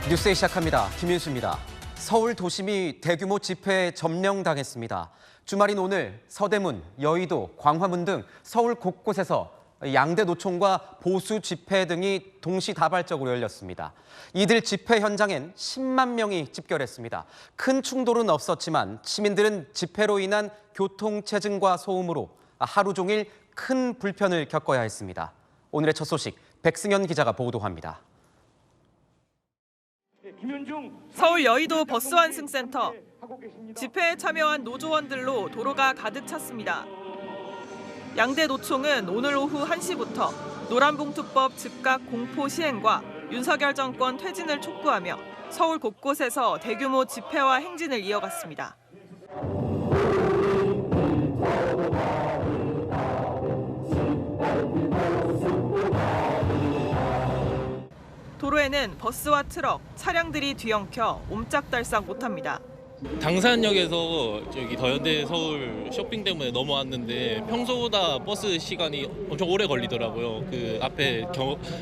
뉴스에 시작합니다. 김윤수입니다. 서울 도심이 대규모 집회에 점령당했습니다. 주말인 오늘 서대문, 여의도, 광화문 등 서울 곳곳에서 양대 노총과 보수 집회 등이 동시다발적으로 열렸습니다. 이들 집회 현장엔 10만 명이 집결했습니다. 큰 충돌은 없었지만 시민들은 집회로 인한 교통체증과 소음으로 하루 종일 큰 불편을 겪어야 했습니다. 오늘의 첫 소식 백승현 기자가 보도합니다. 서울 여의도 버스 환승센터. 집회에 참여한 노조원들로 도로가 가득 찼습니다. 양대 노총은 오늘 오후 1시부터 노란봉투법 즉각 공포 시행과 윤석열 정권 퇴진을 촉구하며 서울 곳곳에서 대규모 집회와 행진을 이어갔습니다. 도로에는 버스와 트럭, 차량들이 뒤엉켜 옴짝달싹 못합니다. 당산역에서 저기 더현대 서울 쇼핑 때문에 넘어왔는데 평소보다 버스 시간이 엄청 오래 걸리더라고요. 그 앞에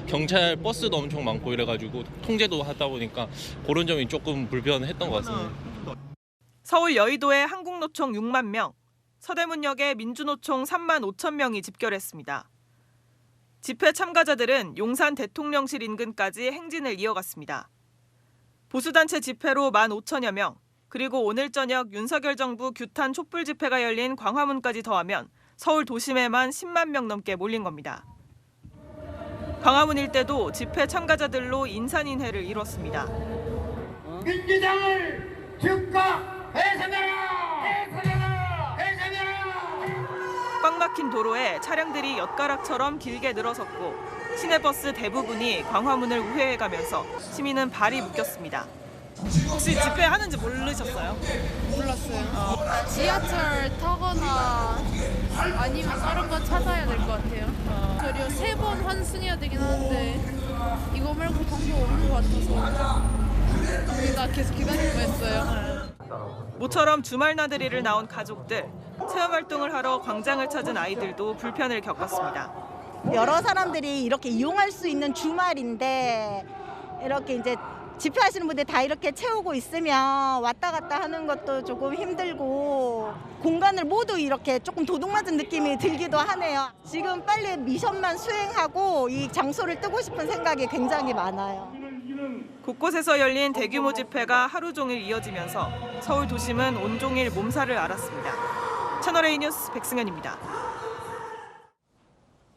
경찰 버스도 엄청 많고 이래가지고 통제도 하다 보니까 그런 점이 조금 불편했던 것 같습니다. 서울 여의도에 한국노총 6만 명, 서대문역에 민주노총 3만 5천 명이 집결했습니다. 집회 참가자들은 용산 대통령실 인근까지 행진을 이어갔습니다. 보수단체 집회로 1만 5천여 명, 그리고 오늘 저녁 윤석열 정부 규탄 촛불 집회가 열린 광화문까지 더하면 서울 도심에만 10만 명 넘게 몰린 겁니다. 광화문 일대도 집회 참가자들로 인산인해를 이뤘습니다. 민주당을 즉각 해산하라! 해산하라! 해산하라! 꽉 막힌 도로에 차량들이 엿가락처럼 길게 늘어섰고 시내버스 대부분이 광화문을 우회해가면서 시민은 발이 묶였습니다. 혹시 집회하는지 모르셨어요? 몰랐어요. 지하철 타거나 아니면 다른 거 찾아야 될 것 같아요. 그리고 3번 환승해야 되긴 하는데 이거 말고 방법 없는 것 같아서 우리가 계속 기다리고 있어요. 모처럼 주말 나들이를 나온 가족들, 체험활동을 하러 광장을 찾은 아이들도 불편을 겪었습니다. 여러 사람들이 이렇게 이용할 수 있는 주말인데 이렇게 이제 집회하시는 분들 다 이렇게 채우고 있으면 왔다 갔다 하는 것도 조금 힘들고 공간을 모두 이렇게 조금 도둑맞은 느낌이 들기도 하네요. 지금 빨리 미션만 수행하고 이 장소를 뜨고 싶은 생각이 굉장히 많아요. 곳곳에서 열린 대규모 집회가 하루 종일 이어지면서 서울 도심은 온종일 몸살을 앓았습니다. 채널A 뉴스 백승현입니다.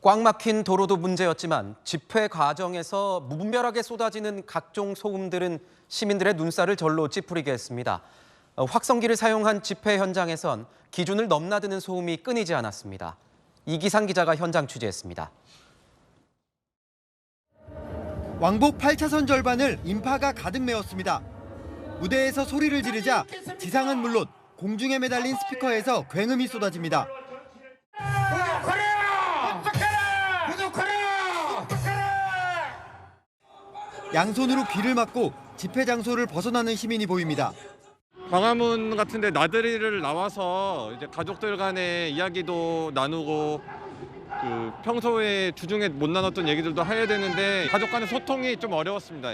꽉 막힌 도로도 문제였지만 집회 과정에서 무분별하게 쏟아지는 각종 소음들은 시민들의 눈살을 절로 찌푸리게 했습니다. 확성기를 사용한 집회 현장에선 기준을 넘나드는 소음이 끊이지 않았습니다. 이기상 기자가 현장 취재했습니다. 왕복 8차선 절반을 인파가 가득 메웠습니다. 무대에서 소리를 지르자 지상은 물론 공중에 매달린 스피커에서 굉음이 쏟아집니다. 양손으로 귀를 막고 집회 장소를 벗어나는 시민이 보입니다. 광화문 같은 데 나들이를 나와서 이제 가족들 간의 이야기도 나누고 평소에 주중에 못 나눴던 얘기들도 해야 되는데 가족 간의 소통이 좀 어려웠습니다.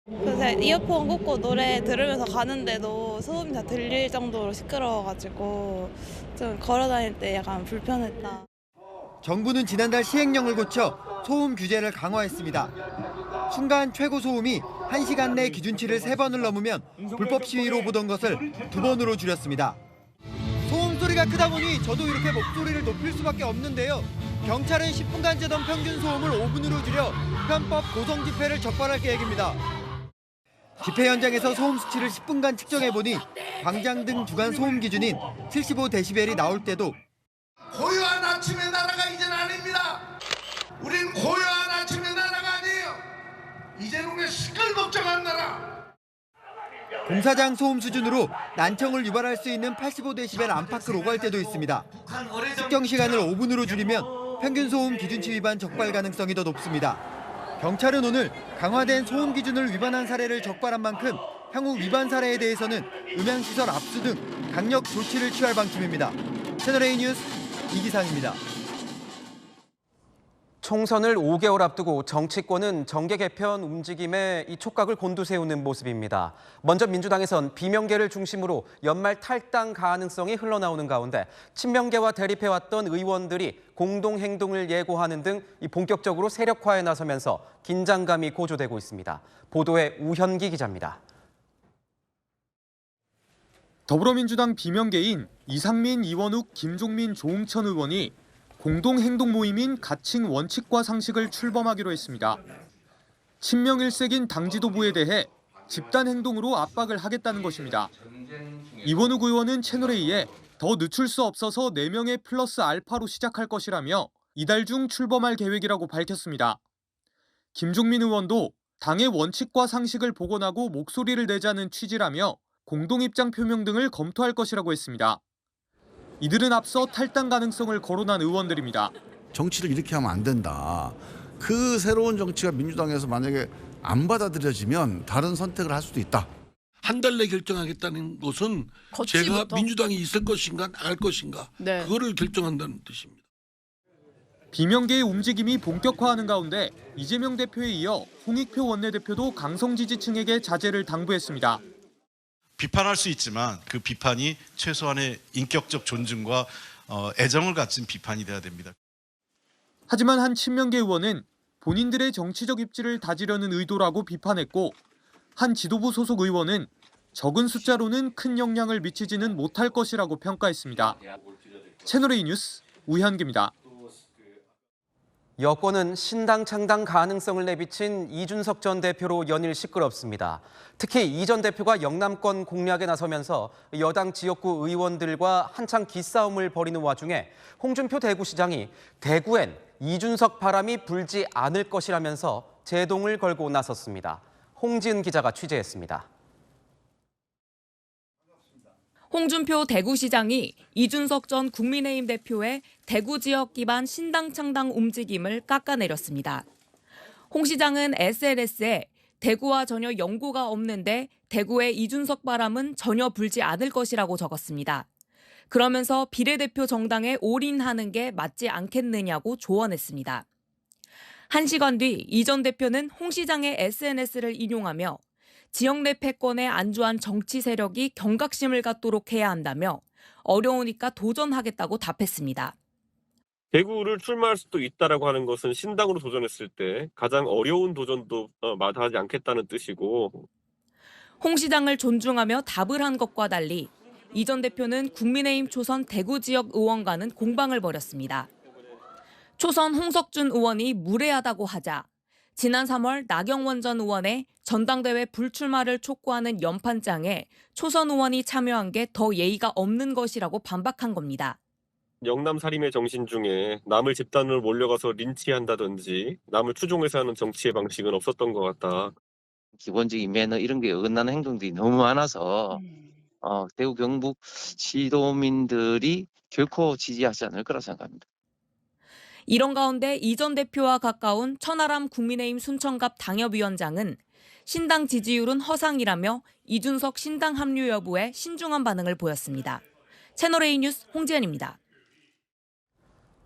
그래서 이어폰 꽂고 노래 들으면서 가는데도 소음이 다 들릴 정도로 시끄러워가지고 좀 걸어 다닐 때 약간 불편했다. 정부는 지난달 시행령을 고쳐 소음 규제를 강화했습니다. 순간 최고 소음이 1시간 내 기준치를 3번을 넘으면 불법 시위로 보던 것을 2번으로 줄였습니다. 소음 소리가 크다 보니 저도 이렇게 목소리를 높일 수밖에 없는데요. 경찰은 10분간 재던 평균 소음을 5분으로 줄여 편법 고성 집회를 적발할 계획입니다. 집회 현장에서 소음 수치를 10분간 측정해보니 광장 등 주간 소음 기준인 75데시벨이 나올 때도 고요한 아침의 나라가 이제는 아닙니다. 우린 고요한 아침의 나라가 아니에요. 이제는 우리 시끌벅적한 나라. 공사장 소음 수준으로 난청을 유발할 수 있는 85데시벨 안팎을 오갈 때도 있습니다. 측정 시간을 5분으로 줄이면 평균 소음 기준치 위반 적발 가능성이 더 높습니다. 경찰은 오늘 강화된 소음 기준을 위반한 사례를 적발한 만큼 향후 위반 사례에 대해서는 음향시설 압수 등 강력 조치를 취할 방침입니다. 채널A 뉴스 이기상입니다. 총선을 5개월 앞두고 정치권은 정계 개편 움직임에 이 촉각을 곤두세우는 모습입니다. 먼저 민주당에선 비명계를 중심으로 연말 탈당 가능성이 흘러나오는 가운데 친명계와 대립해왔던 의원들이 공동행동을 예고하는 등 본격적으로 세력화에 나서면서 긴장감이 고조되고 있습니다. 보도에 우현기 기자입니다. 더불어민주당 비명계인 이상민, 이원욱, 김종민, 조응천 의원이 공동행동 모임인 가칭 원칙과 상식을 출범하기로 했습니다. 친명 일색인 당 지도부에 대해 집단 행동으로 압박을 하겠다는 것입니다. 이원욱 의원은 채널A에 더 늦출 수 없어서 4명의 플러스 알파로 시작할 것이라며 이달 중 출범할 계획이라고 밝혔습니다. 김종민 의원도 당의 원칙과 상식을 복원하고 목소리를 내자는 취지라며 공동입장 표명 등을 검토할 것이라고 했습니다. 이들은 앞서 탈당 가능성을 거론한 의원들입니다. 정치를 이렇게 하면 안 된다. 그 새로운 정치가 민주당에서 만약에 안 받아들여지면 다른 선택을 할 수도 있다. 한 달 내 결정하겠다는 것은 제가 민주당이 있을 것인가 나갈 것인가 그거를 결정한다는 뜻입니다. 비명계의 움직임이 본격화하는 가운데 이재명 대표에 이어 홍익표 원내대표도 강성 지지층에게 자제를 당부했습니다. 비판할 수 있지만 그 비판이 최소한의 인격적 존중과 애정을 갖춘 비판이 돼야 됩니다. 하지만 한 친명계 의원은 본인들의 정치적 입지를 다지려는 의도라고 비판했고 한 지도부 소속 의원은 적은 숫자로는 큰 영향을 미치지는 못할 것이라고 평가했습니다. 채널A 뉴스 우현기입니다. 여권은 신당 창당 가능성을 내비친 이준석 전 대표로 연일 시끄럽습니다. 특히 이 전 대표가 영남권 공략에 나서면서 여당 지역구 의원들과 한창 기싸움을 벌이는 와중에 홍준표 대구시장이 대구엔 이준석 바람이 불지 않을 것이라면서 제동을 걸고 나섰습니다. 홍지은 기자가 취재했습니다. 홍준표 대구시장이 이준석 전 국민의힘 대표의 대구 지역 기반 신당 창당 움직임을 깎아내렸습니다. 홍 시장은 SNS에 대구와 전혀 연고가 없는데 대구의 이준석 바람은 전혀 불지 않을 것이라고 적었습니다. 그러면서 비례대표 정당에 올인하는 게 맞지 않겠느냐고 조언했습니다. 1시간 뒤 이 전 대표는 홍 시장의 SNS를 인용하며 지역 내 패권에 안주한 정치 세력이 경각심을 갖도록 해야 한다며 어려우니까 도전하겠다고 답했습니다. 대구를 출마할 수도 있다라고 하는 것은 신당으로 도전했을 때 가장 어려운 도전도 마다하지 않겠다는 뜻이고 홍 시장을 존중하며 답을 한 것과 달리 이 전 대표는 국민의힘 초선 대구 지역 의원과는 공방을 벌였습니다. 초선 홍석준 의원이 무례하다고 하자 지난 3월 나경원 전 의원의 전당대회 불출마를 촉구하는 연판장에 초선 의원이 참여한 게 더 예의가 없는 것이라고 반박한 겁니다. 영남 살인의 정신 중에 남을 집단으로 몰려가서 린치한다든지 남을 추종해서 하는 정치의 방식은 없었던 것 같다. 기본적인 매너 이런 게 어긋나는 행동들이 너무 많아서 대구 경북 시도민들이 결코 지지하지 않을 거라 생각합니다. 이런 가운데 이 전 대표와 가까운 천하람 국민의힘 순천갑 당협위원장은 신당 지지율은 허상이라며 이준석 신당 합류 여부에 신중한 반응을 보였습니다. 채널A 뉴스 홍지연입니다.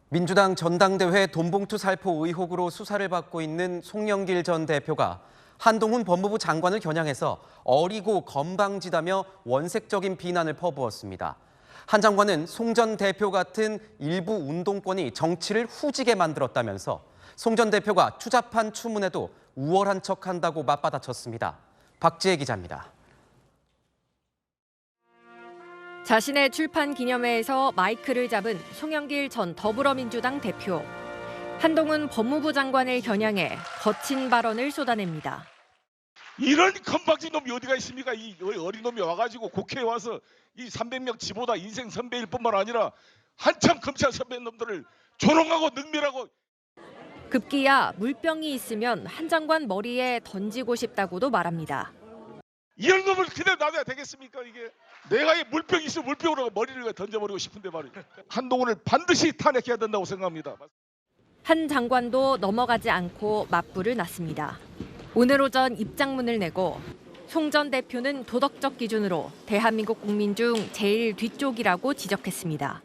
민주당 전당대회 돈봉투 살포 의혹으로 수사를 받고 있는 송영길 전 대표가 한동훈 법무부 장관을 겨냥해서 어리고 건방지다며 원색적인 비난을 퍼부었습니다. 한 장관은 송 전 대표 같은 일부 운동권이 정치를 후지게 만들었다면서 송 전 대표가 추잡한 추문에도 우월한 척한다고 맞받아쳤습니다. 박지혜 기자입니다. 자신의 출판 기념회에서 마이크를 잡은 송영길 전 더불어민주당 대표. 한동훈 법무부 장관을 겨냥해 거친 발언을 쏟아냅니다. 이런 건방진 놈이 어디가 있습니까? 이 어린 놈이 와가지고 국회에 와서 이 300명 지보다 인생 선배일 뿐만 아니라 한참 검찰 선배 놈들을 조롱하고 능멸하고. 급기야 물병이 있으면 한 장관 머리에 던지고 싶다고도 말합니다. 이런 놈을 그대로 놔둬야 되겠습니까? 이게 내가 이 물병이 있으면 물병으로 머리를 던져버리고 싶은데 말이에요. 한동훈을 반드시 탄핵해야 된다고 생각합니다. 한 장관도 넘어가지 않고 맞불을 놨습니다. 오늘 오전 입장문을 내고 송 전 대표는 도덕적 기준으로 대한민국 국민 중 제일 뒤쪽이라고 지적했습니다.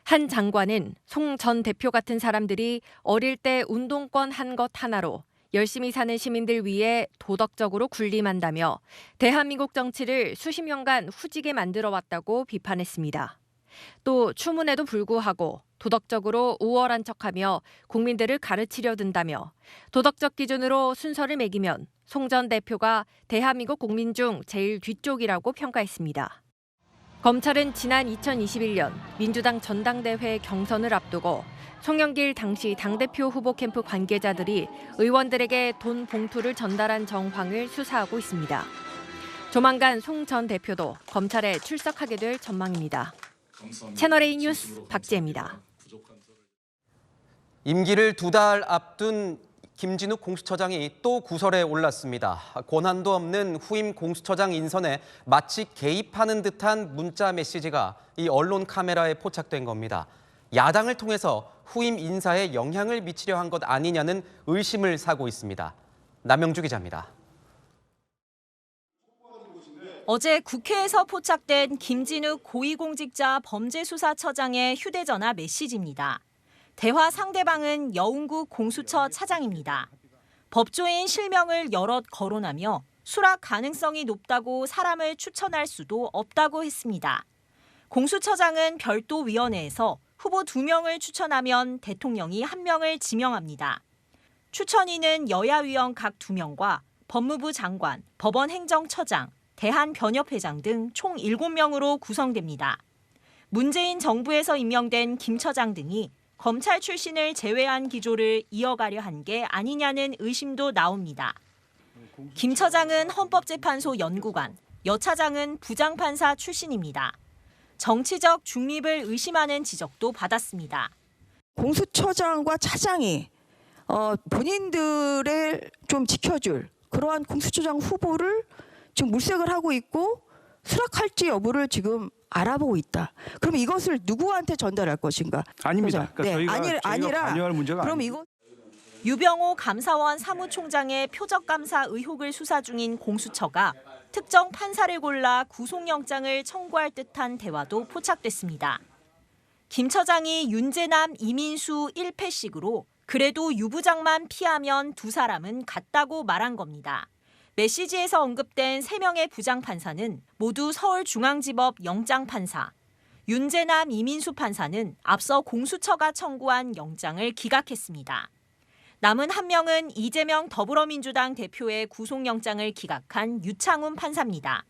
한 장관은 송 전 대표 같은 사람들이 어릴 때 운동권 한 것 하나로 열심히 사는 시민들 위해 도덕적으로 군림한다며 대한민국 정치를 수십 년간 후지게 만들어 왔다고 비판했습니다. 또 추문에도 불구하고 도덕적으로 우월한 척하며 국민들을 가르치려 든다며 도덕적 기준으로 순서를 매기면 송 전 대표가 대한민국 국민 중 제일 뒤쪽이라고 평가했습니다. 검찰은 지난 2021년 민주당 전당대회 경선을 앞두고 송영길 당시 당대표 후보 캠프 관계자들이 의원들에게 돈 봉투를 전달한 정황을 수사하고 있습니다. 조만간 송 전 대표도 검찰에 출석하게 될 전망입니다. 채널A 뉴스 박지혜입니다. 임기를 2달 앞둔 김진욱 공수처장이 또 구설에 올랐습니다. 권한도 없는 후임 공수처장 인선에 마치 개입하는 듯한 문자 메시지가 이 언론 카메라에 포착된 겁니다. 야당을 통해서 후임 인사에 영향을 미치려 한 것 아니냐는 의심을 사고 있습니다. 남영주 기자입니다. 어제 국회에서 포착된 김진욱 고위공직자 범죄수사처장의 휴대전화 메시지입니다. 대화 상대방은 여운구 공수처 차장입니다. 법조인 실명을 여럿 거론하며 수락 가능성이 높다고 사람을 추천할 수도 없다고 했습니다. 공수처장은 별도 위원회에서 후보 2명을 추천하면 대통령이 1명을 지명합니다. 추천인은 여야위원 각 2명과 법무부 장관, 법원행정처장, 대한변협회장 등 총 7명으로 구성됩니다. 문재인 정부에서 임명된 김 처장 등이 검찰 출신을 제외한 기조를 이어가려 한 게 아니냐는 의심도 나옵니다. 김 처장은 헌법재판소 연구관, 여 차장은 부장판사 출신입니다. 정치적 중립을 의심하는 지적도 받았습니다. 공수처장과 차장이 본인들을 좀 지켜줄 그러한 공수처장 후보를 지금 물색을 하고 있고 수락할지 여부를 지금 알아보고 있다. 그럼 이것을 누구한테 전달할 것인가? 아닙니다. 그러니까 네, 저희가 아니라 관여할 문제가 그럼 아닙니다. 이거 유병호 감사원 사무총장의 표적감사 의혹을 수사 중인 공수처가 특정 판사를 골라 구속영장을 청구할 듯한 대화도 포착됐습니다. 김 처장이 윤재남, 이민수 1패식으로 그래도 유 부장만 피하면 2사람은 같다고 말한 겁니다. 메시지에서 언급된 3명의 부장판사는 모두 서울중앙지법 영장판사, 윤재남, 이민수 판사는 앞서 공수처가 청구한 영장을 기각했습니다. 남은 1명은 이재명 더불어민주당 대표의 구속영장을 기각한 유창훈 판사입니다.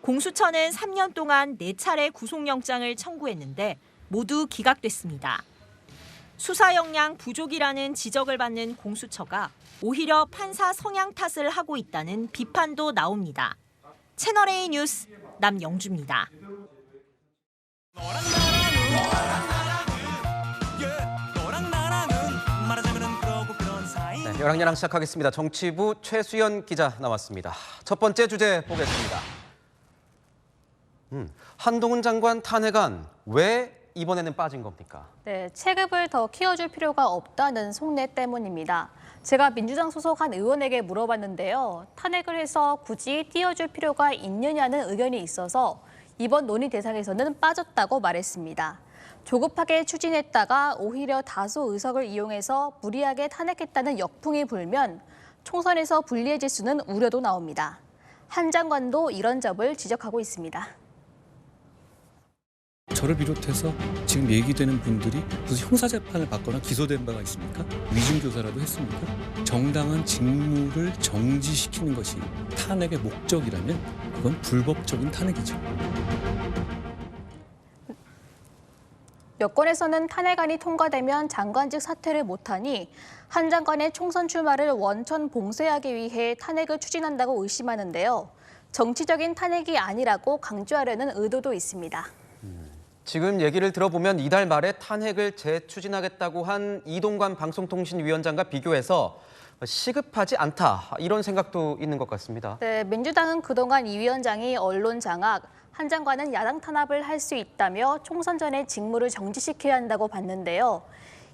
공수처는 3년 동안 4차례 구속영장을 청구했는데 모두 기각됐습니다. 수사 역량 부족이라는 지적을 받는 공수처가 오히려 판사 성향 탓을 하고 있다는 비판도 나옵니다. 채널A 뉴스 남영주입니다. 네, 열왕열왕 시작하겠습니다. 정치부 최수연 기자 나왔습니다. 첫 번째 주제 보겠습니다. 한동훈 장관 탄핵안 왜 이번에는 빠진 겁니까? 네, 체급을 더 키워줄 필요가 없다는 속내 때문입니다. 제가 민주당 소속한 의원에게 물어봤는데요. 탄핵을 해서 굳이 띄워줄 필요가 있느냐는 의견이 있어서 이번 논의 대상에서는 빠졌다고 말했습니다. 조급하게 추진했다가 오히려 다수 의석을 이용해서 무리하게 탄핵했다는 역풍이 불면 총선에서 불리해질 수는 우려도 나옵니다. 한 장관도 이런 점을 지적하고 있습니다. 저를 비롯해서 지금 얘기되는 분들이 무슨 형사재판을 받거나 기소된 바가 있습니까? 위증교사라도 했습니까? 정당한 직무를 정지시키는 것이 탄핵의 목적이라면 그건 불법적인 탄핵이죠. 여권에서는 탄핵안이 통과되면 장관직 사퇴를 못하니 한 장관의 총선 출마를 원천 봉쇄하기 위해 탄핵을 추진한다고 의심하는데요. 정치적인 탄핵이 아니라고 강조하려는 의도도 있습니다. 지금 얘기를 들어보면 이달 말에 탄핵을 재추진하겠다고 한 이동관 방송통신위원장과 비교해서 시급하지 않다 이런 생각도 있는 것 같습니다. 네, 민주당은 그동안 이 위원장이 언론 장악, 한 장관은 야당 탄압을 할 수 있다며 총선 전에 직무를 정지시켜야 한다고 봤는데요.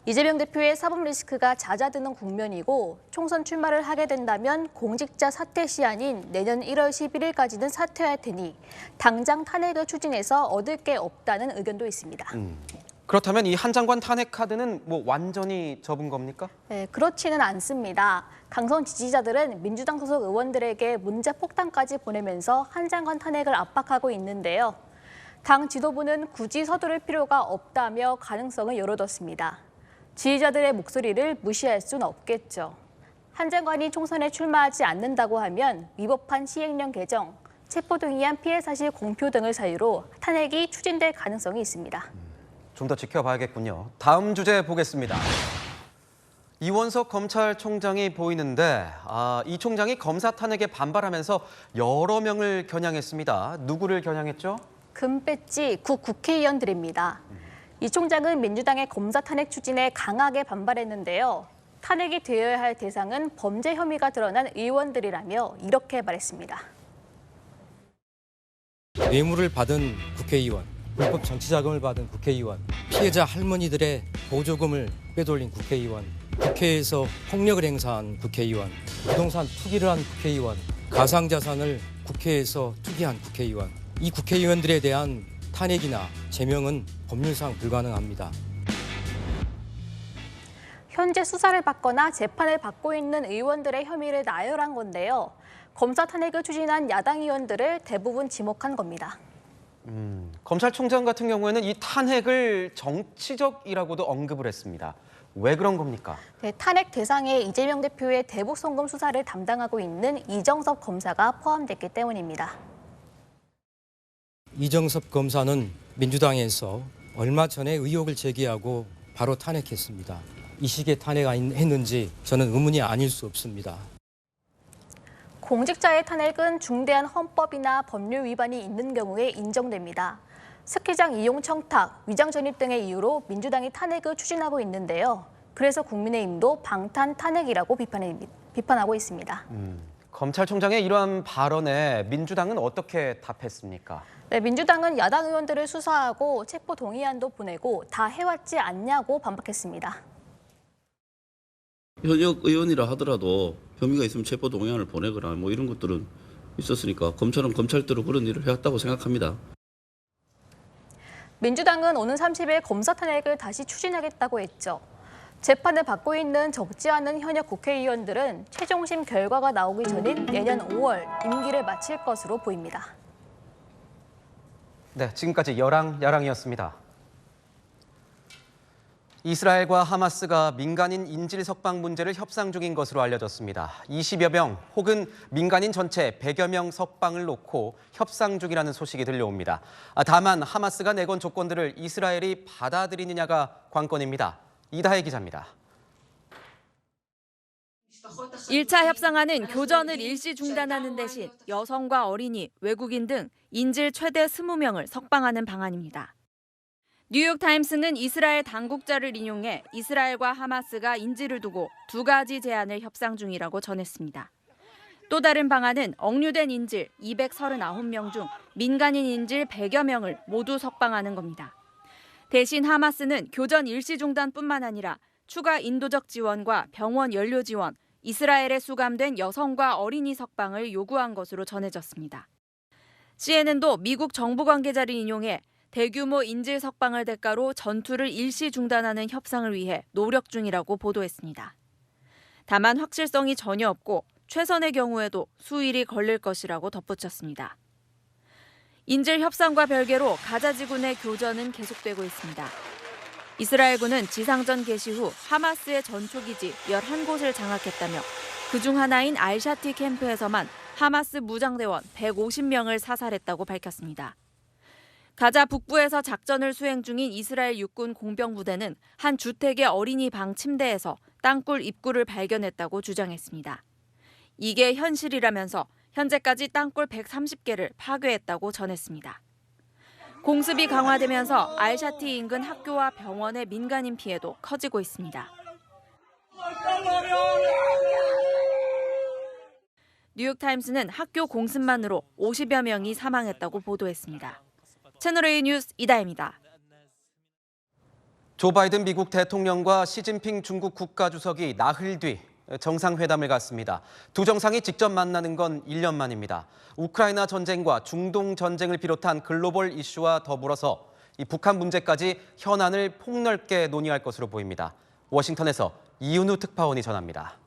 이재명 대표의 사법 리스크가 잦아드는 국면이고 총선 출마를 하게 된다면 공직자 사퇴 시한인 내년 1월 11일까지는 사퇴할 테니 당장 탄핵을 추진해서 얻을 게 없다는 의견도 있습니다. 그렇다면 이 한 장관 탄핵 카드는 뭐 완전히 접은 겁니까? 네, 그렇지는 않습니다. 강성 지지자들은 민주당 소속 의원들에게 문제 폭탄까지 보내면서 한 장관 탄핵을 압박하고 있는데요. 당 지도부는 굳이 서두를 필요가 없다며 가능성을 열어뒀습니다. 지지자들의 목소리를 무시할 수는 없겠죠. 한 장관이 총선에 출마하지 않는다고 하면 위법한 시행령 개정, 체포동의안 피해 사실 공표 등을 사유로 탄핵이 추진될 가능성이 있습니다. 좀 더 지켜봐야겠군요. 다음 주제 보겠습니다. 이원석 검찰총장이 보이는데 이 총장이 검사 탄핵에 반발하면서 여러 명을 겨냥했습니다. 누구를 겨냥했죠? 금배지 국회의원들입니다. 이 총장은 민주당의 검사 탄핵 추진에 강하게 반발했는데요. 탄핵이 되어야 할 대상은 범죄 혐의가 드러난 의원들이라며 이렇게 말했습니다. 뇌물을 받은 국회의원, 불법 정치자금을 받은 국회의원, 피해자 할머니들의 보조금을 빼돌린 국회의원, 국회에서 폭력을 행사한 국회의원, 부동산 투기를 한 국회의원, 가상자산을 국회에서 투기한 국회의원, 이 국회의원들에 대한 탄핵이나 제명은 법률상 불가능합니다. 현재 수사를 받거나 재판을 받고 있는 의원들의 혐의를 나열한 건데요. 검사 탄핵을 추진한 야당 의원들을 대부분 지목한 겁니다. 검찰총장 같은 경우에는 이 탄핵을 정치적이라고도 언급을 했습니다. 왜 그런 겁니까? 네, 탄핵 대상에 이재명 대표의 대북 송금 수사를 담당하고 있는 이정섭 검사가 포함됐기 때문입니다. 이정섭 검사는 민주당에서 얼마 전에 의혹을 제기하고 바로 탄핵했습니다. 이 시기에 탄핵했는지 저는 의문이 아닐 수 없습니다. 공직자의 탄핵은 중대한 헌법이나 법률 위반이 있는 경우에 인정됩니다. 스키장 이용 청탁, 위장 전입 등의 이유로 민주당이 탄핵을 추진하고 있는데요. 그래서 국민의힘도 방탄 탄핵이라고 비판하고 있습니다. 검찰총장의 이러한 발언에 민주당은 어떻게 답했습니까? 네, 민주당은 야당 의원들을 수사하고 체포 동의안도 보내고 다 해왔지 않냐고 반박했습니다. 현역 의원이라 하더라도 혐의가 있으면 체포 동의안을 보내거나 뭐 이런 것들은 있었으니까 검찰은 검찰대로 그런 일을 해왔다고 생각합니다. 민주당은 오는 30일 검사 탄핵을 다시 추진하겠다고 했죠. 재판을 받고 있는 적지 않은 현역 국회의원들은 최종심 결과가 나오기 전인 내년 5월 임기를 마칠 것으로 보입니다. 네, 지금까지 야랑이었습니다. 이스라엘과 하마스가 민간인 인질 석방 문제를 협상 중인 것으로 알려졌습니다. 20여 명 혹은 민간인 전체 100여 명 석방을 놓고 협상 중이라는 소식이 들려옵니다. 다만 하마스가 내건 조건들을 이스라엘이 받아들이느냐가 관건입니다. 이다혜 기자입니다. 1차 협상안은 교전을 일시 중단하는 대신 여성과 어린이, 외국인 등 인질 최대 20명을 석방하는 방안입니다. 뉴욕타임스는 이스라엘 당국자를 인용해 이스라엘과 하마스가 인질을 두고 두 가지 제안을 협상 중이라고 전했습니다. 또 다른 방안은 억류된 인질 239명 중 민간인 인질 100여 명을 모두 석방하는 겁니다. 대신 하마스는 교전 일시 중단뿐만 아니라 추가 인도적 지원과 병원 연료 지원, 이스라엘에 수감된 여성과 어린이 석방을 요구한 것으로 전해졌습니다. CNN도 미국 정부 관계자를 인용해 대규모 인질 석방을 대가로 전투를 일시 중단하는 협상을 위해 노력 중이라고 보도했습니다. 다만 확실성이 전혀 없고 최선의 경우에도 수일이 걸릴 것이라고 덧붙였습니다. 인질 협상과 별개로 가자 지구 내 교전은 계속되고 있습니다. 이스라엘군은 지상전 개시 후 하마스의 전초기지 11곳을 장악했다며 그중 하나인 알샤티 캠프에서만 하마스 무장대원 150명을 사살했다고 밝혔습니다. 가자 북부에서 작전을 수행 중인 이스라엘 육군 공병부대는 한 주택의 어린이 방 침대에서 땅굴 입구를 발견했다고 주장했습니다. 이게 현실이라면서 현재까지 땅굴 130개를 파괴했다고 전했습니다. 공습이 강화되면서 알샤티 인근 학교와 병원의 민간인 피해도 커지고 있습니다. 뉴욕타임스는 학교 공습만으로 50여 명이 사망했다고 보도했습니다. 채널A 뉴스 이다혜입니다. 조 바이든 미국 대통령과 시진핑 중국 국가주석이 나흘 뒤 정상회담을 갖습니다. 두 정상이 직접 만나는 건 1년 만입니다. 우크라이나 전쟁과 중동 전쟁을 비롯한 글로벌 이슈와 더불어서 이 북한 문제까지 현안을 폭넓게 논의할 것으로 보입니다. 워싱턴에서 이은우 특파원이 전합니다.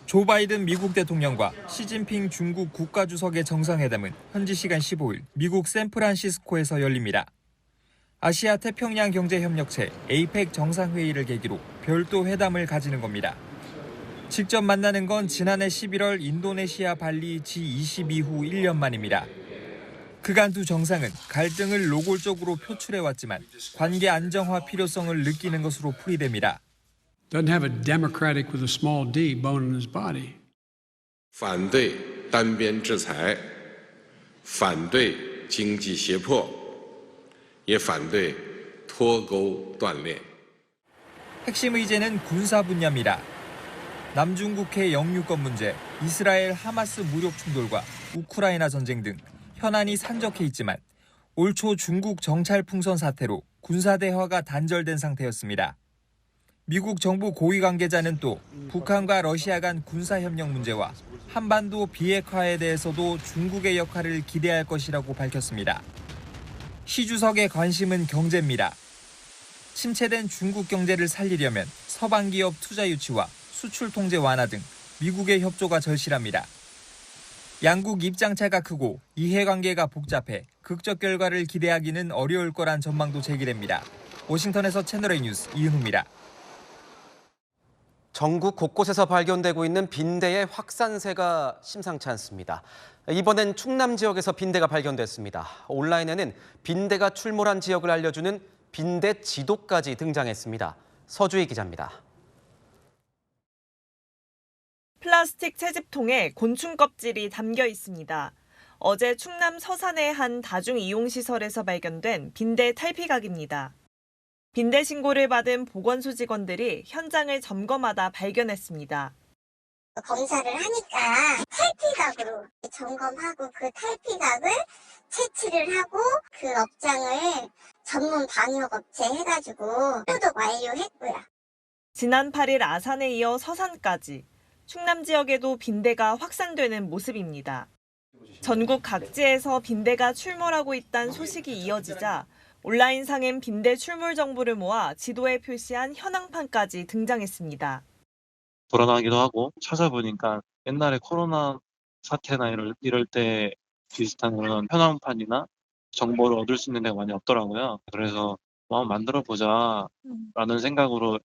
조 바이든 미국 대통령과 시진핑 중국 국가주석의 정상회담은 현지 시간 15일 미국 샌프란시스코에서 열립니다. 아시아 태평양 경제협력체 APEC 정상회의를 계기로 별도 회담을 가지는 겁니다. 직접 만나는 건 지난해 11월 인도네시아 발리 G20 이후 1년 만입니다. 그간 두 정상은 갈등을 노골적으로 표출해왔지만 관계 안정화 필요성을 느끼는 것으로 풀이됩니다. Doesn't have a democratic with a small d bone in his body. 反对单边制裁，反对经济胁迫，也反对脱钩断链。 핵심 의제는 군사 분야입니다. 남중국해 영유권 문제, 이스라엘 하마스 무력 충돌과 우크라이나 전쟁 등 현안이 산적해 있지만 올 초 중국 정찰 풍선 사태로 군사 대화가 단절된 상태였습니다. 미국 정부 고위 관계자는 또 북한과 러시아 간 군사협력 문제와 한반도 비핵화에 대해서도 중국의 역할을 기대할 것이라고 밝혔습니다. 시 주석의 관심은 경제입니다. 침체된 중국 경제를 살리려면 서방 기업 투자 유치와 수출 통제 완화 등 미국의 협조가 절실합니다. 양국 입장차가 크고 이해관계가 복잡해 극적 결과를 기대하기는 어려울 거란 전망도 제기됩니다. 워싱턴에서 채널A 뉴스 이은우입니다. 전국 곳곳에서 발견되고 있는 빈대의 확산세가 심상치 않습니다. 이번엔 충남 지역에서 빈대가 발견됐습니다. 온라인에는 빈대가 출몰한 지역을 알려주는 빈대 지도까지 등장했습니다. 서주희 기자입니다. 플라스틱 채집통에 곤충 껍질이 담겨 있습니다. 어제 충남 서산의 한 다중이용시설에서 발견된 빈대 탈피각입니다. 빈대 신고를 받은 보건소 직원들이 현장을 점검하다 발견했습니다. 검사를 하니까 탈피각으로 점검하고 그 탈피각을 채취를 하고 그 업장을 전문 방역업체 해가지고 소독 완료했고요. 지난 8일 아산에 이어 서산까지 충남 지역에도 빈대가 확산되는 모습입니다. 전국 각지에서 빈대가 출몰하고 있다는 소식이 이어지자 온라인상엔 빈대 출몰 정보를 모아 지도에 표시한 현황판까지 등장했습니다. 불안하기도 하고 찾아보니까 옛날에 코로나 사태나 이럴 때 비슷한 그런 현황판이나 정보를 얻을 수 있는 데가 많이 없더라고요. 그래서 한번 만들어보자라는 생각으로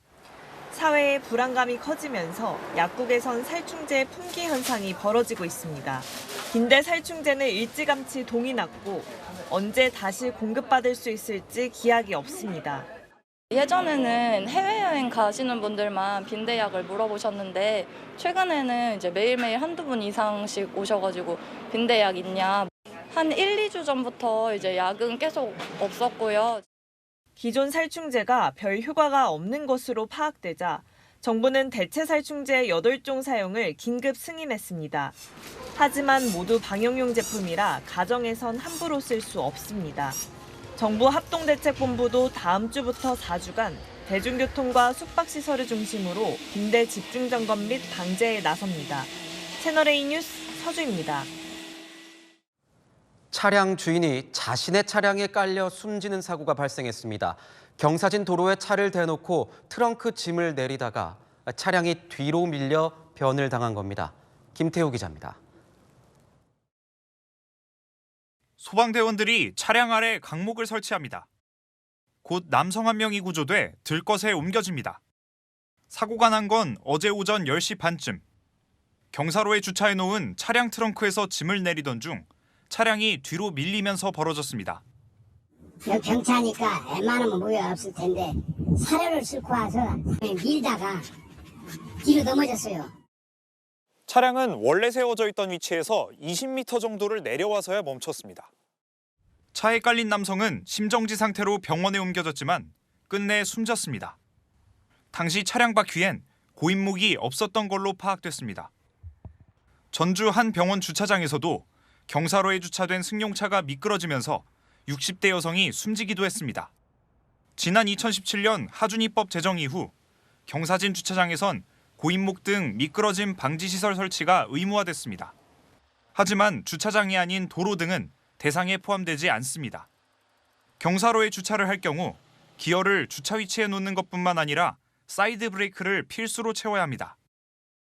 사회의 불안감이 커지면서 약국에선 살충제 품귀 현상이 벌어지고 있습니다. 빈대 살충제는 일찌감치 동이 났고 언제 다시 공급받을 수 있을지 기약이 없습니다. 예전에는 해외여행 가시는 분들만 빈대약을 물어보셨는데 최근에는 이제 매일매일 한두 분 이상씩 오셔가지고 빈대약 있냐. 한 1, 2주 전부터 이제 약은 계속 없었고요. 기존 살충제가 별 효과가 없는 것으로 파악되자 정부는 대체 살충제 8종 사용을 긴급 승인했습니다. 하지만 모두 방역용 제품이라 가정에선 함부로 쓸 수 없습니다. 정부 합동대책본부도 다음 주부터 4주간 대중교통과 숙박시설을 중심으로 빈대 집중점검 및 방제에 나섭니다. 채널A 뉴스 서주입니다. 차량 주인이 자신의 차량에 깔려 숨지는 사고가 발생했습니다. 경사진 도로에 차를 대놓고 트렁크 짐을 내리다가 차량이 뒤로 밀려 변을 당한 겁니다. 김태우 기자입니다. 소방대원들이 차량 아래 강목을 설치합니다. 곧 남성 한 명이 구조돼 들것에 옮겨집니다. 사고가 난 건 어제 오전 10시 반쯤. 경사로에 주차해놓은 차량 트렁크에서 짐을 내리던 중 차량이 뒤로 밀리면서 벌어졌습니다. 경차니까 웬만하면 무리가 없을 텐데 사료를 싣고 와서 밀다가 뒤로 넘어졌어요. 차량은 원래 세워져 있던 위치에서 20m 정도를 내려와서야 멈췄습니다. 차에 깔린 남성은 심정지 상태로 병원에 옮겨졌지만 끝내 숨졌습니다. 당시 차량 바퀴엔 고인목이 없었던 걸로 파악됐습니다. 전주 한 병원 주차장에서도 경사로에 주차된 승용차가 미끄러지면서 60대 여성이 숨지기도 했습니다. 지난 2017년 하준이법 제정 이후 경사진 주차장에선 고인목 등 미끄러짐 방지 시설 설치가 의무화됐습니다. 하지만 주차장이 아닌 도로 등은 대상에 포함되지 않습니다. 경사로에 주차를 할 경우 기어를 주차 위치에 놓는 것뿐만 아니라 사이드 브레이크를 필수로 채워야 합니다.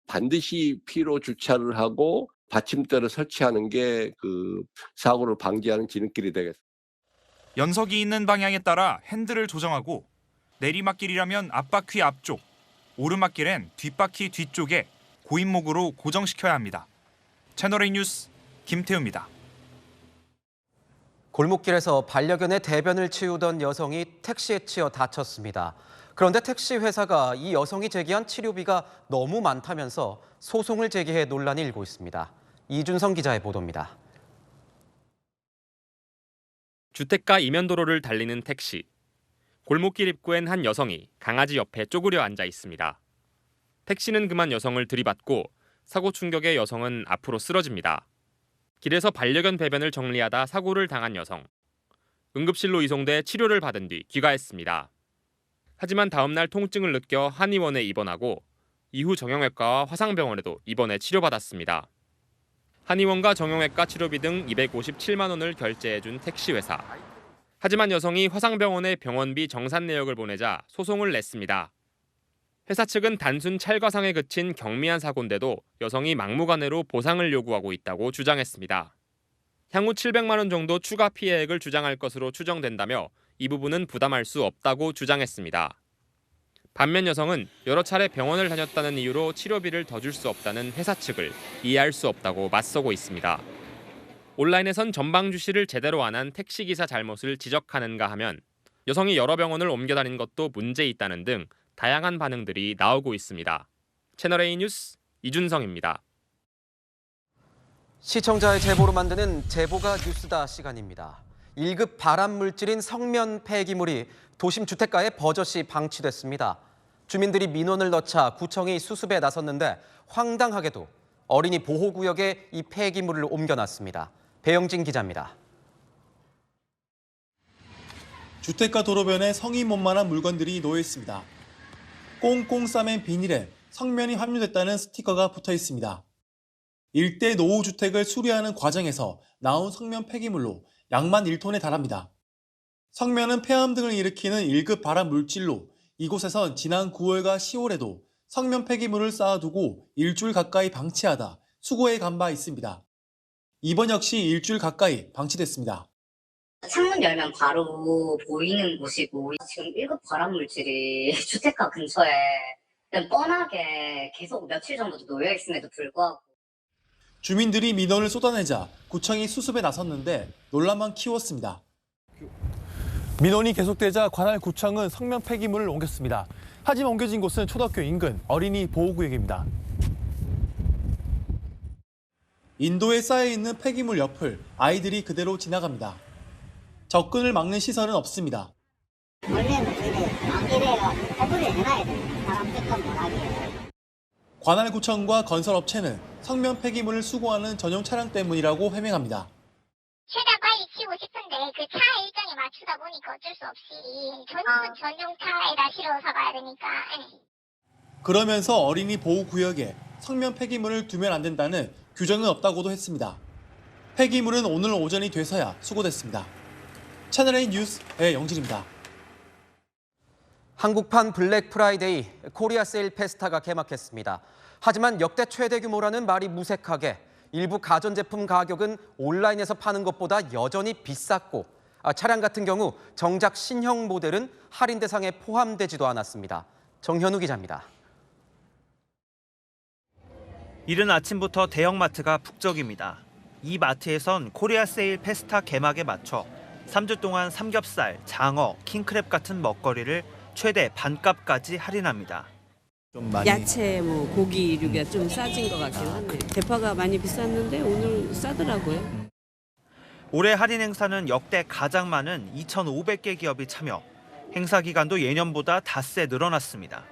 반드시 피로 주차를 하고 받침대를 설치하는 게 그 사고를 방지하는 지름길이 되겠습니다. 연석이 있는 방향에 따라 핸들을 조정하고 내리막길이라면 앞바퀴 앞쪽, 오르막길엔 뒷바퀴 뒤쪽에 고인목으로 고정시켜야 합니다. 채널A 뉴스 김태우입니다. 골목길에서 반려견의 대변을 치우던 여성이 택시에 치여 다쳤습니다. 그런데 택시 회사가 이 여성이 제기한 치료비가 너무 많다면서 소송을 제기해 논란이 일고 있습니다. 이준성 기자의 보도입니다. 주택가 이면도로를 달리는 택시. 골목길 입구엔 한 여성이 강아지 옆에 쪼그려 앉아 있습니다. 택시는 그만 여성을 들이받고 사고 충격에 여성은 앞으로 쓰러집니다. 길에서 반려견 배변을 정리하다 사고를 당한 여성. 응급실로 이송돼 치료를 받은 뒤 귀가했습니다. 하지만 다음 날 통증을 느껴 한의원에 입원하고 이후 정형외과와 화상병원에도 입원해 치료받았습니다. 한의원과 정형외과 치료비 등 257만 원을 결제해준 택시회사. 하지만 여성이 화상병원에 병원비 정산 내역을 보내자 소송을 냈습니다. 회사 측은 단순 찰과상에 그친 경미한 사고인데도 여성이 막무가내로 보상을 요구하고 있다고 주장했습니다. 향후 700만 원 정도 추가 피해액을 주장할 것으로 추정된다며 이 부분은 부담할 수 없다고 주장했습니다. 반면 여성은 여러 차례 병원을 다녔다는 이유로 치료비를 더 줄 수 없다는 회사 측을 이해할 수 없다고 맞서고 있습니다. 온라인에선 전방 주시를 제대로 안 한 택시기사 잘못을 지적하는가 하면 여성이 여러 병원을 옮겨 다닌 것도 문제 있다는 등 다양한 반응들이 나오고 있습니다. 채널A 뉴스 이준성입니다. 시청자의 제보로 만드는 제보가 뉴스다 시간입니다. 1급 발암물질인 성면 폐기물이 도심 주택가에 버젓이 방치됐습니다. 주민들이 민원을 넣자 구청이 수습에 나섰는데 황당하게도 어린이 보호구역에 이 폐기물을 옮겨놨습니다. 배영진 기자입니다. 주택가 도로변에 성이 못만한 물건들이 놓여 있습니다. 꽁꽁 싸맨 비닐에 성면이 함유됐다는 스티커가 붙어 있습니다. 일대 노후주택을 수리하는 과정에서 나온 성면 폐기물로 양만 1톤에 달합니다. 성면은 폐암 등을 일으키는 1급 발암 물질로 이곳에선 지난 9월과 10월에도 성면 폐기물을 쌓아두고 일주일 가까이 방치하다 수고에 간 바 있습니다. 이번 역시 일주일 가까이 방치됐습니다. 창문 열면 바로 보이는 곳이고 지금 1급 발암 물질이 주택가 근처에 그냥 뻔하게 계속 며칠 정도 놓여 있음에도 불구하고 주민들이 민원을 쏟아내자 구청이 수습에 나섰는데 논란만 키웠습니다. 민원이 계속되자 관할 구청은 성면 폐기물을 옮겼습니다. 하지만 옮겨진 곳은 초등학교 인근 어린이 보호구역입니다. 인도에 쌓여있는 폐기물 옆을 아이들이 그대로 지나갑니다. 접근을 막는 시설은 없습니다. 원래는 이래가 해소를 해놔야 돼. 사람 뜻만 못하게. 관할구청과 건설업체는 성면 폐기물을 수거하는 전용 차량 때문이라고 해명합니다. 최대한 빨리 치우고 싶은데 그 차 일정에 맞추다 보니까 어쩔 수 없이 전용 차에다 실어서 가야 되니까. 그러면서 어린이 보호구역에 성면 폐기물을 두면 안 된다는 규정은 없다고도 했습니다. 폐기물은 오늘 오전이 돼서야 수거됐습니다. 채널A 뉴스 배영진입니다. 한국판 블랙 프라이데이 코리아 세일 페스타가 개막했습니다. 하지만 역대 최대 규모라는 말이 무색하게 일부 가전제품 가격은 온라인에서 파는 것보다 여전히 비쌌고 차량 같은 경우 정작 신형 모델은 할인 대상에 포함되지도 않았습니다. 정현우 기자입니다. 이른 아침부터 대형마트가 북적입니다. 이 마트에선 코리아 세일 페스타 개막에 맞춰 3주 동안 삼겹살, 장어, 킹크랩 같은 먹거리를 최대 반값까지 할인합니다. 야채, 고기류가 좀 싸진 것 같긴 한데 대파가 많이 비쌌는데 오늘 싸더라고요. 올해 할인 행사는 역대 가장 많은 2,500개 기업이 참여, 행사 기간도 예년보다 닷새 늘어났습니다.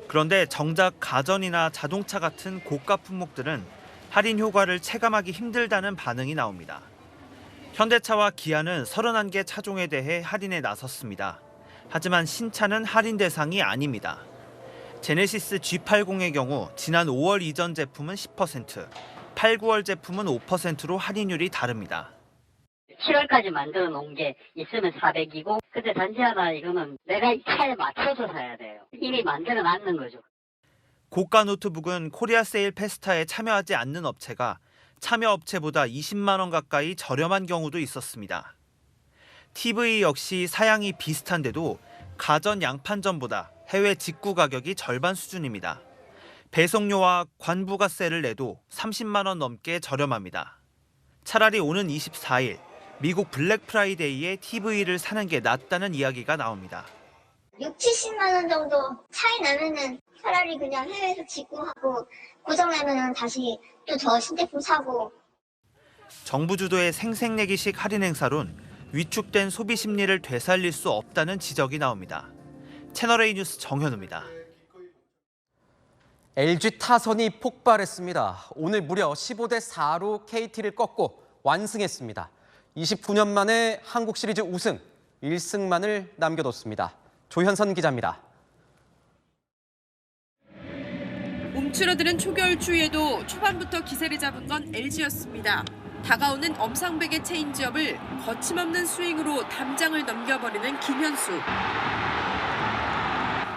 그런데 정작 가전이나 자동차 같은 고가 품목들은 할인 효과를 체감하기 힘들다는 반응이 나옵니다. 현대차와 기아는 31개 차종에 대해 할인에 나섰습니다. 하지만 신차는 할인 대상이 아닙니다. 제네시스 G80의 경우 지난 5월 이전 제품은 10%, 8, 9월 제품은 5%로 할인율이 다릅니다. 7월까지 만들어 놓은 게 있으면 400이고, 근데 단지 하나 이거는 내가 이 차에 맞춰서 사야 돼요. 이미 만들어 놨는 거죠. 고가 노트북은 코리아 세일 페스타에 참여하지 않는 업체가 참여 업체보다 20만 원 가까이 저렴한 경우도 있었습니다. TV 역시 사양이 비슷한데도 가전 양판전보다 해외 직구 가격이 절반 수준입니다. 배송료와 관부가세를 내도 30만 원 넘게 저렴합니다. 차라리 오는 24일 미국 블랙 프라이데이에 TV를 사는 게 낫다는 이야기가 나옵니다. 6, 70만 원 정도 차이 나면은 차라리 그냥 해외에서 직구하고 고장나면은 다시 또 더 신제품 사고. 정부 주도의 생색내기식 할인 행사론 위축된 소비 심리를 되살릴 수 없다는 지적이 나옵니다. 채널A 뉴스 정현우입니다. LG 타선이 폭발했습니다. 오늘 무려 15대 4로 KT를 꺾고 완승했습니다. 29년 만에 한국 시리즈 우승, 1승만을 남겨뒀습니다. 조현선 기자입니다. 움츠러드는 초겨울 추위에도 초반부터 기세를 잡은 건 LG였습니다. 다가오는 엄상백의 체인지업을 거침없는 스윙으로 담장을 넘겨버리는 김현수.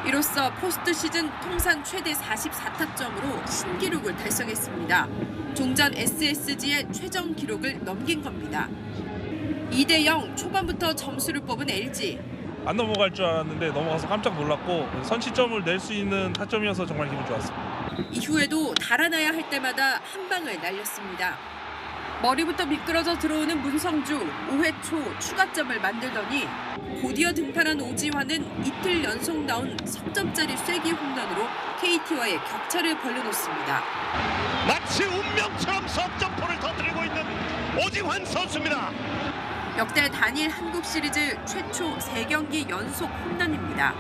이로써 포스트 시즌 통산 최대 44타점으로 신기록을 달성했습니다. 종전 SSG의 최정 기록을 넘긴 겁니다. 2대0 초반부터 점수를 뽑은 LG. 안 넘어갈 줄 알았는데 넘어가서 깜짝 놀랐고 선취점을 낼 수 있는 타점이어서 정말 기분 좋았습니다. 이후에도 달아나야 할 때마다 한 방을 날렸습니다. 머리부터 미끄러져 들어오는 문성주, 5회 초 추가점을 만들더니 곧이어 등판한 오지환은 이틀 연속 나온 석점짜리 쐐기 홈런으로 KT와의 격차를 벌려놓습니다. 마치 운명처럼 석점포를 터뜨리고 있는 오지환 선수입니다. 역대 단일 한국 시리즈 최초 3경기 연속 홈런입니다.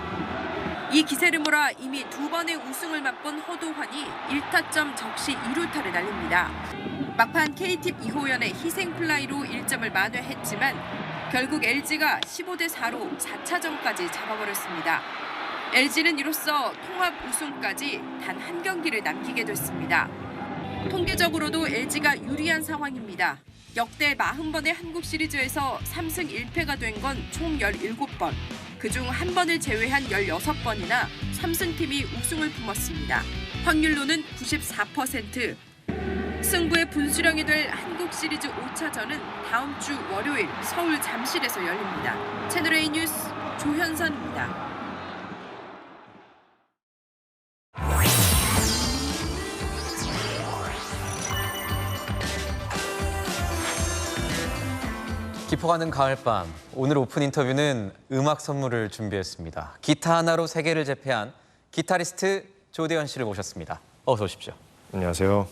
이 기세를 몰아 이미 2번의 우승을 맛본 허도환이 1타점 적시 2루타를 날립니다. 막판 KT 이호연의 희생 플라이로 1점을 만회했지만 결국 LG가 15대 4로 4차전까지 잡아버렸습니다. LG는 이로써 통합 우승까지 단 한 경기를 남기게 됐습니다. 통계적으로도 LG가 유리한 상황입니다. 역대 40번의 한국 시리즈에서 3승 1패가 된 건 총 17번. 그중 한 번을 제외한 16번이나 3승팀이 우승을 품었습니다. 확률로는 94%. 승부의 분수령이 될 한국 시리즈 5차전은 다음 주 월요일 서울 잠실에서 열립니다. 채널A 뉴스 조현선입니다. 깊어가는 가을밤, 오늘 오픈 인터뷰는 음악 선물을 준비했습니다. 기타 하나로 세계를 제패한 기타리스트 조대현 씨를 모셨습니다. 어서 오십시오. 안녕하세요.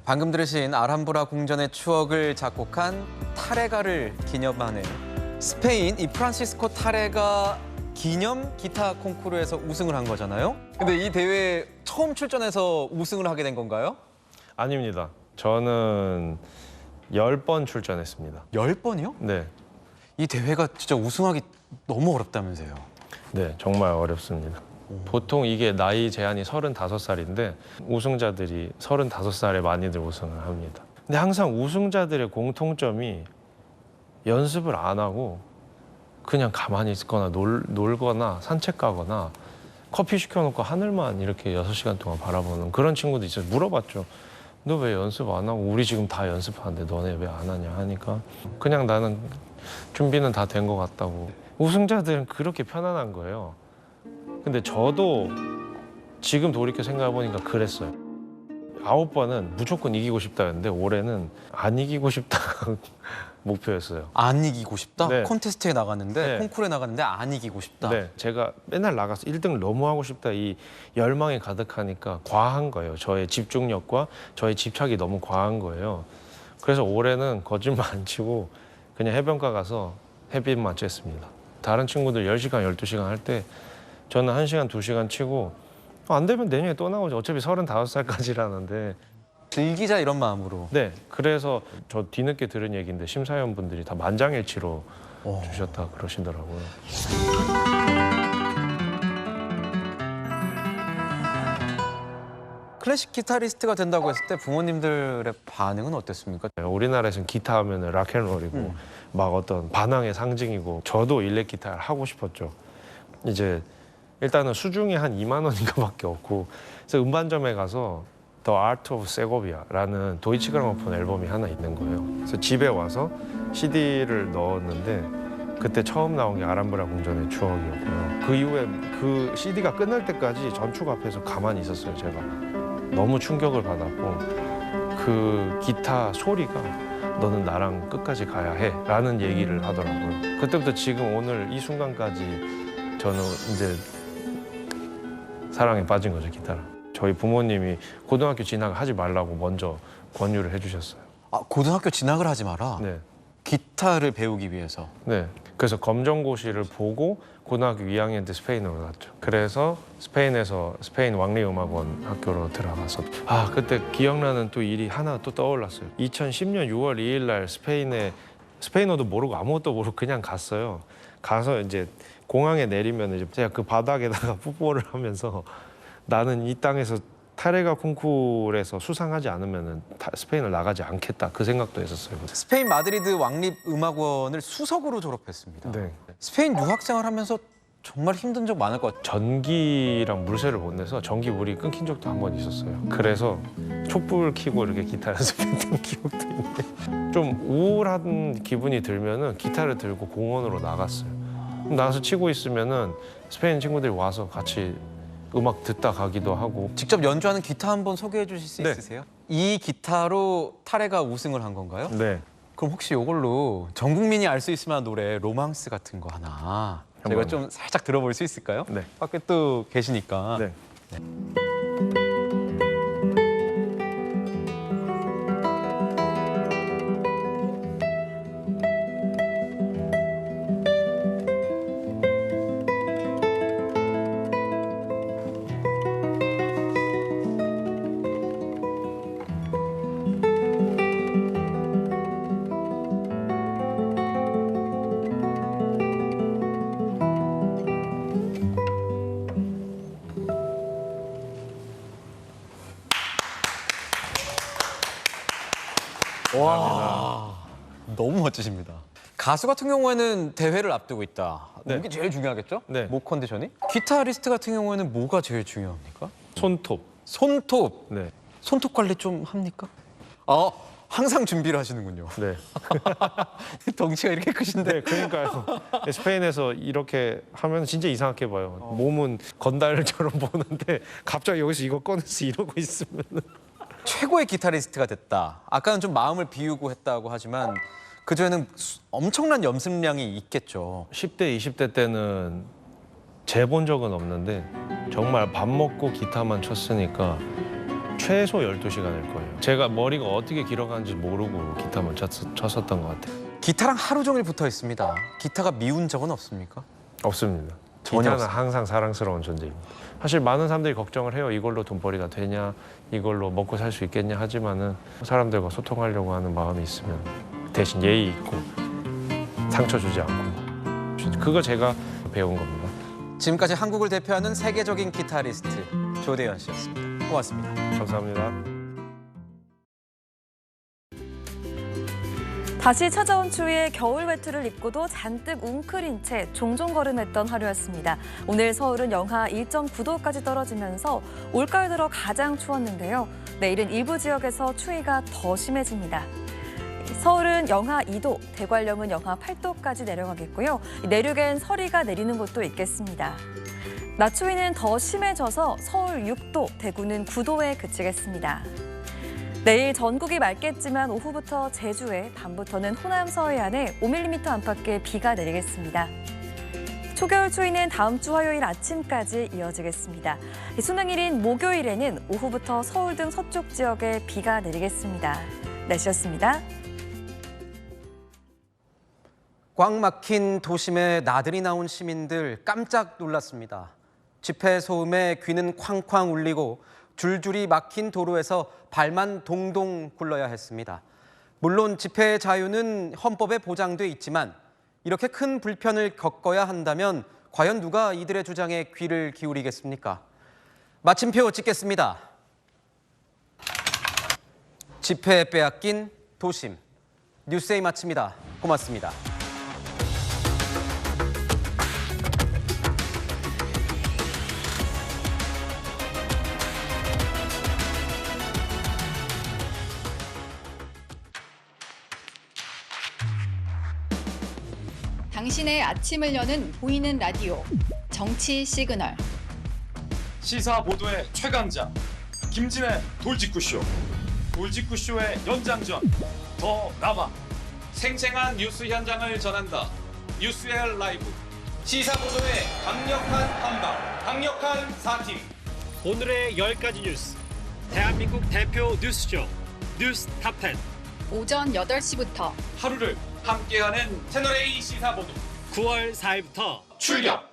방금 들으신 아람브라 궁전의 추억을 작곡한 타레가를 기념하는 스페인 이 프란시스코 타레가 기념 기타 콩쿠르에서 우승을 한 거잖아요. 근데 이 대회에 처음 출전해서 우승을 하게 된 건가요? 아닙니다. 저는 10번 출전했습니다. 10번이요? 네. 이 대회가 진짜 우승하기 너무 어렵다면서요? 네, 정말 어렵습니다. 보통 이게 나이 제한이 35살인데 우승자들이 35살에 많이들 우승을 합니다. 근데 항상 우승자들의 공통점이 연습을 안 하고 그냥 가만히 있거나 놀거나 산책 가거나 커피 시켜놓고 하늘만 이렇게 6시간 동안 바라보는 그런 친구도 있어요. 물어봤죠. 너 왜 연습 안 하고 우리 지금 다 연습하는데 너네 왜 안 하냐 하니까 그냥 나는 준비는 다 된 것 같다고. 우승자들은 그렇게 편안한 거예요. 근데 저도 지금 돌이켜 생각해보니까 그랬어요. 9번은 무조건 이기고 싶다였는데 올해는 안 이기고 싶다가 목표였어요. 안 이기고 싶다? 네. 콘테스트에 나갔는데 네. 콩쿠르에 나갔는데 안 이기고 싶다. 네, 제가 맨날 나가서 1등을 너무 하고 싶다 이 열망이 가득하니까 과한 거예요. 저의 집중력과 저의 집착이 너무 과한 거예요. 그래서 올해는 거짓말 안 치고 그냥 해변가 가서 햇빛만 쬐습니다. 다른 친구들 10시간, 12시간 할 때 저는 1시간, 2시간 치고 안 되면 내년에 또 나오죠. 어차피 35살까지라는데. 즐기자 이런 마음으로. 네, 그래서 저 뒤늦게 들은 얘기인데 심사위원분들이 다 만장일치로 주셨다 그러시더라고요. 클래식 기타리스트가 된다고 했을 때 부모님들의 반응은 어땠습니까? 우리나라에서는 기타 하면 락앤롤이고 막 어떤 반항의 상징이고 저도 일렉 기타를 하고 싶었죠. 이제 일단은 수중이 한 2만 원인가밖에 없고 그래서 음반점에 가서 The Art of Segovia라는 도이치 그라모폰 앨범이 하나 있는 거예요. 그래서 집에 와서 CD를 넣었는데 그때 처음 나온 게 아람브라 궁전의 추억이었고요. 그 이후에 그 CD가 끝날 때까지 전축 앞에서 가만히 있었어요. 제가 너무 충격을 받았고 그 기타 소리가 너는 나랑 끝까지 가야 해 라는 얘기를 하더라고요. 그때부터 지금 오늘 이 순간까지 저는 이제 사랑에 빠진 거죠, 기타랑. 저희 부모님이 고등학교 진학을 하지 말라고 먼저 권유를 해주셨어요. 아, 고등학교 진학을 하지 마라? 네. 기타를 배우기 위해서? 네. 그래서 검정고시를 보고 고등학교 2학년 때 스페인으로 갔죠. 그래서 스페인에서 스페인 왕리음악원 학교로 들어가서 그때 기억나는 또 일이 하나 또 떠올랐어요. 2010년 6월 2일 날 스페인어도 모르고 아무것도 모르고 그냥 갔어요. 가서 이제 공항에 내리면 이제 제가 그 바닥에다가 풋볼을 하면서 나는 이 땅에서 타레가 콩쿠르에서 수상하지 않으면 스페인을 나가지 않겠다 그 생각도 했었어요. 스페인 마드리드 왕립음악원을 수석으로 졸업했습니다. 네. 스페인 유학생활 하면서 정말 힘든 적 많을 것 같아요. 전기랑 물새를 못 내서 전기 물이 끊긴 적도 한 번 있었어요. 그래서 촛불 켜고 이렇게 기타 연습했던 기억도 있는데 좀 우울한 기분이 들면은 기타를 들고 공원으로 나갔어요. 나가서 치고 있으면은 스페인 친구들이 와서 같이 음악 듣다 가기도 하고. 직접 연주하는 기타 한번 소개해 주실 수 네. 있으세요? 이 기타로 타레가 우승을 한 건가요? 네. 그럼 혹시 이걸로 전 국민이 알 수 있을 만한 노래 로망스 같은 거 하나 저희가 좀 살짝 들어볼 수 있을까요? 네. 밖에 또 계시니까. 네. 와, 너무 멋지십니다. 가수 같은 경우에는 대회를 앞두고 있다. 네. 이게 제일 중요하겠죠? 네. 목 컨디션이. 기타리스트 같은 경우에는 뭐가 제일 중요합니까? 손톱. 손톱. 네. 손톱 관리 좀 합니까? 항상 준비를 하시는군요. 네. 덩치가 이렇게 크신데. 네, 그러니까요. 스페인에서 이렇게 하면 진짜 이상하게 봐요. 몸은 건달처럼 보는데 갑자기 여기서 이거 꺼내서 이러고 있으면 최고의 기타리스트가 됐다. 아까는 좀 마음을 비우고 했다고 하지만 그전에는 엄청난 연습량이 있겠죠. 10대, 20대 때는 재본 적은 없는데 정말 밥 먹고 기타만 쳤으니까 최소 12시간일 거예요. 제가 머리가 어떻게 길어가는지 모르고 기타만 쳤었던 것 같아요. 기타랑 하루 종일 붙어 있습니다. 기타가 미운 적은 없습니까? 없습니다. 전혀 기타는 없습니다. 항상 사랑스러운 존재입니다. 사실 많은 사람들이 걱정을 해요. 이걸로 돈벌이가 되냐, 이걸로 먹고 살 수 있겠냐 하지만은 사람들과 소통하려고 하는 마음이 있으면 대신 예의 있고 상처 주지 않고 그거 제가 배운 겁니다. 지금까지 한국을 대표하는 세계적인 기타리스트 조대현 씨였습니다. 고맙습니다. 감사합니다. 다시 찾아온 추위에 겨울 외투를 입고도 잔뜩 웅크린 채 종종 걸음했던 하루였습니다. 오늘 서울은 영하 1.9도까지 떨어지면서 올가을 들어 가장 추웠는데요. 내일은 일부 지역에서 추위가 더 심해집니다. 서울은 영하 2도, 대관령은 영하 8도까지 내려가겠고요. 내륙엔 서리가 내리는 곳도 있겠습니다. 낮 추위는 더 심해져서 서울 6도, 대구는 9도에 그치겠습니다. 내일 전국이 맑겠지만 오후부터 제주에, 밤부터는 호남 서해안에 5mm 안팎의 비가 내리겠습니다. 초겨울 추위는 다음 주 화요일 아침까지 이어지겠습니다. 수능일인 목요일에는 오후부터 서울 등 서쪽 지역에 비가 내리겠습니다. 날씨였습니다. 꽉 막힌 도심에 나들이 나온 시민들 깜짝 놀랐습니다. 집회 소음에 귀는 쾅쾅 울리고 줄줄이 막힌 도로에서 발만 동동 굴러야 했습니다. 물론 집회의 자유는 헌법에 보장돼 있지만 이렇게 큰 불편을 겪어야 한다면 과연 누가 이들의 주장에 귀를 기울이겠습니까? 마침표 찍겠습니다. 집회에 빼앗긴 도심. 뉴스에이 마칩니다. 고맙습니다. 당신의 아침을 여는 보이는 라디오 정치 시그널. 시사 보도의 최강자 김진의 돌직구쇼. 돌직구쇼의 연장전 더 남아. 생생한 뉴스 현장을 전한다. 뉴스엘 라이브. 시사 보도의 강력한 한방, 강력한 사팀. 오늘의 10가지 뉴스. 대한민국 대표 뉴스쇼 뉴스 탑10. 오전 8시부터 하루를 함께하는 채널A 시사보도 9월 4일부터 출격!